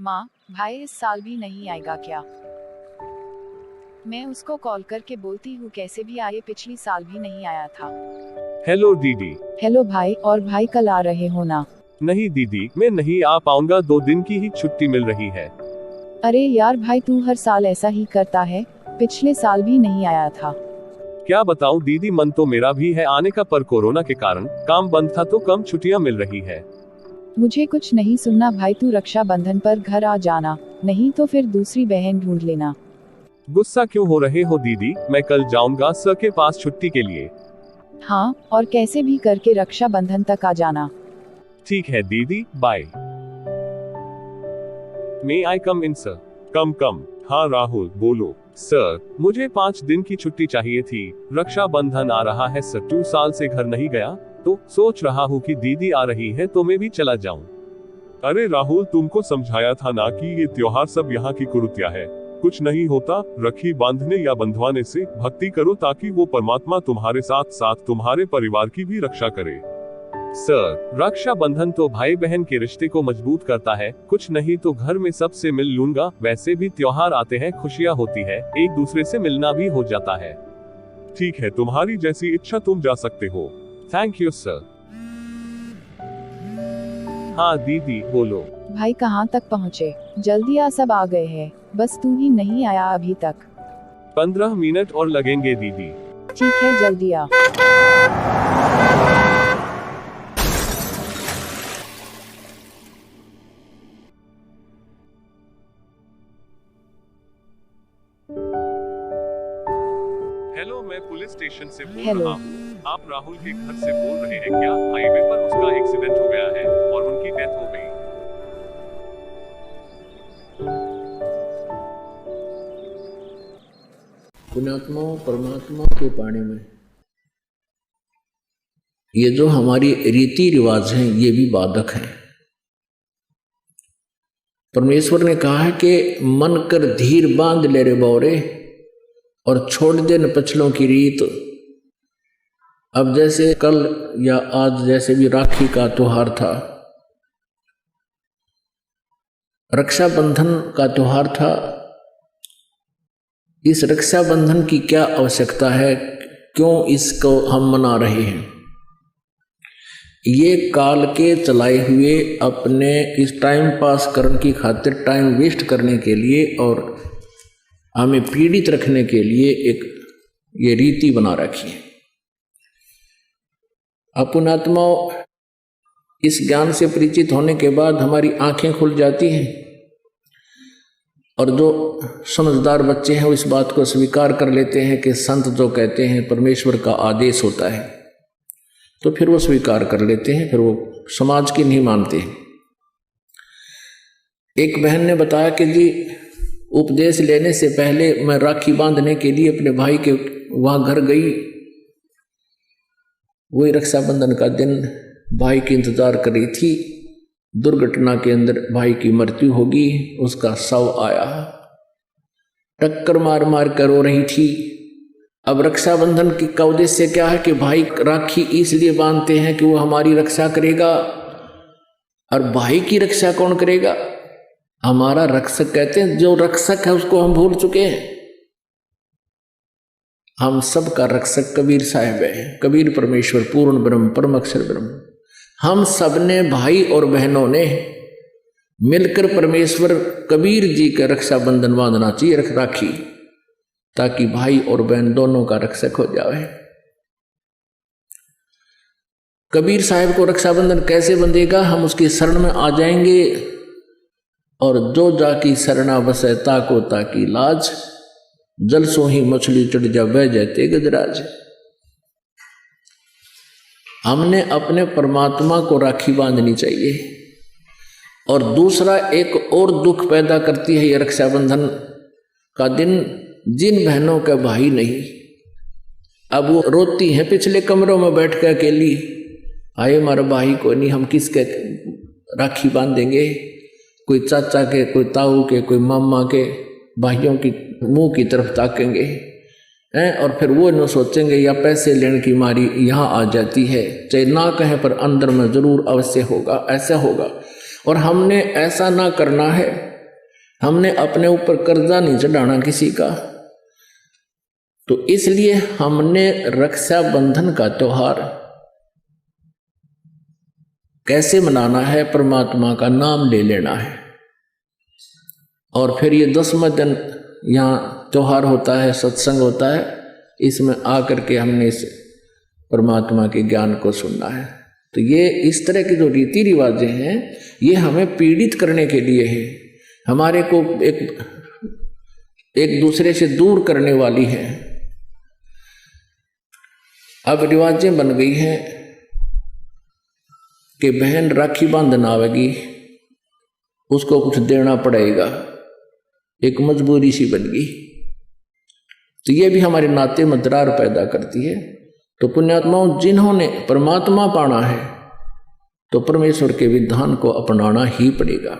माँ, भाई इस साल भी नहीं आएगा क्या? मैं उसको कॉल करके बोलती हूँ कैसे भी आए, पिछली साल भी नहीं आया था। हेलो दीदी। हेलो भाई, और भाई कल आ रहे हो ना? नहीं दीदी, मैं नहीं आ पाऊंगा, 2 दिन की ही छुट्टी मिल रही है। अरे यार भाई, तू हर साल ऐसा ही करता है, पिछले साल भी नहीं आया था। क्या बताऊं दीदी, मन तो मेरा भी है आने का, पर कोरोना के कारण काम बंद था तो कम छुट्टियां मिल रही है। मुझे कुछ नहीं सुनना भाई, तू रक्षाबंधन पर घर आ जाना, नहीं तो फिर दूसरी बहन ढूंढ लेना। गुस्सा क्यों हो रहे हो दीदी, मैं कल जाऊंगा सर के पास छुट्टी के लिए। हाँ, और कैसे भी करके रक्षाबंधन तक आ जाना। ठीक है दीदी, बाय। मे आई कम इन सर? कम कम। हाँ राहुल बोलो। सर, मुझे 5 दिन की छुट्टी चाहिए थी, रक्षाबंधन आ रहा है सर, 2 साल से घर नहीं गया, तो सोच रहा हूँ कि दीदी आ रही है तो मैं भी चला जाऊं। अरे राहुल, तुमको समझाया था ना कि ये त्योहार सब यहाँ की कुरीतियां है, कुछ नहीं होता, राखी बांधने या बंधवाने से भक्ति करो ताकि वो परमात्मा तुम्हारे साथ साथ तुम्हारे परिवार की भी रक्षा करे। सर, रक्षाबंधन तो भाई बहन के रिश्ते को मजबूत करता है, कुछ नहीं तो घर में सबसे मिल लूंगा, वैसे भी त्योहार आते हैं, खुशियाँ होती है, एक दूसरे से मिलना भी हो जाता है। ठीक है, तुम्हारी जैसी इच्छा, तुम जा सकते हो। Thank you sir. हाँ दीदी बोलो। भाई कहाँ तक पहुँचे? जल्दी आ, सब आ गए हैं, बस तू ही नहीं आया अभी तक। 15 मिनट और लगेंगे दीदी। ठीक है, जल्दी आ। हेलो, मैं पुलिस स्टेशन से बोल हेलो। रहा हूँ। आप राहुल के घर से बोल रहे हैं क्या? हाईवे पर उसका एक्सीडेंट हो गया है और उनकी डेथ हो गई। पुण्यात्मा परमात्मा के पानी में ये जो हमारी रीति रिवाज हैं ये भी बाधक हैं। परमेश्वर ने कहा है कि मन कर धीर बांध ले रे बौरे और छोड़ दे न पछलों की रीत। अब जैसे कल या आज जैसे भी राखी का त्योहार था, रक्षाबंधन का त्योहार था, इस रक्षाबंधन की क्या आवश्यकता है, क्यों इसको हम मना रहे हैं? ये काल के चलाए हुए अपने इस टाइम पास करने की खातिर, टाइम वेस्ट करने के लिए और हमें पीड़ित रखने के लिए एक ये रीति बना रखी है। अपन आत्माओं, इस ज्ञान से परिचित होने के बाद हमारी आंखें खुल जाती हैं और जो समझदार बच्चे हैं वो इस बात को स्वीकार कर लेते हैं कि संत जो कहते हैं परमेश्वर का आदेश होता है, तो फिर वो स्वीकार कर लेते हैं, फिर वो समाज की नहीं मानते हैं। एक बहन ने बताया कि जी, उपदेश लेने से पहले मैं राखी बांधने के लिए अपने भाई के वहाँ घर गई। वही रक्षाबंधन का दिन भाई की इंतजार कर रही थी। दुर्घटना के अंदर भाई की मृत्यु होगी, उसका शव आया, टक्कर मार मार कर रो रही थी। अब रक्षाबंधन का उद्देश्य क्या है कि भाई राखी इसलिए बांधते हैं कि वो हमारी रक्षा करेगा। और भाई की रक्षा कौन करेगा? हमारा रक्षक। कहते हैं जो रक्षक है उसको हम भूल चुके हैं। हम सब का रक्षक कबीर साहिब है। कबीर परमेश्वर पूर्ण ब्रह्म परम अक्षर ब्रह्म। हम सब ने, भाई और बहनों ने मिलकर परमेश्वर कबीर जी का रक्षाबंधन बांधना चाहिए, राखी, ताकि भाई और बहन दोनों का रक्षक हो जाए। कबीर साहिब को रक्षाबंधन कैसे बंधेगा? हम उसकी शरण में आ जाएंगे और जो जाकी शरणा बसे ताको ताकी लाज, जल सो ही मछली चढ़ जा बह जाते गजराज। हमने अपने परमात्मा को राखी बांधनी चाहिए। और दूसरा, एक और दुख पैदा करती है ये रक्षाबंधन का दिन, जिन बहनों के भाई नहीं, अब वो रोती हैं पिछले कमरों में बैठ कर अकेली, आए हमारा भाई को नहीं, हम किसके राखी बांधेंगे? कोई चाचा के, कोई ताऊ के, कोई मामा के भाइयों की मुंह की तरफ ताकेंगे हैं, और फिर वो न सोचेंगे या पैसे लेने की मारी यहाँ आ जाती है, चाहे ना कहें पर अंदर में जरूर अवश्य होगा, ऐसा होगा। और हमने ऐसा ना करना है। हमने अपने ऊपर कर्जा नहीं चढ़ाना किसी का। तो इसलिए हमने रक्षाबंधन का त्योहार कैसे मनाना है, परमात्मा का नाम ले लेना है। और फिर ये 10वां दिन यहाँ त्योहार होता है, सत्संग होता है, इसमें आकर के हमने इस परमात्मा के ज्ञान को सुनना है। तो ये इस तरह की जो रीति रिवाजें हैं ये हमें पीड़ित करने के लिए है, हमारे को एक दूसरे से दूर करने वाली है। अब रिवाजें बन गई हैं कि बहन राखी बांधन आवेगी, उसको कुछ देना पड़ेगा, एक मजबूरी सी बन गई। तो ये भी हमारे नाते में दरार पैदा करती है। तो पुण्यात्माओं, जिन्होंने परमात्मा पाना है तो परमेश्वर के विधान को अपनाना ही पड़ेगा।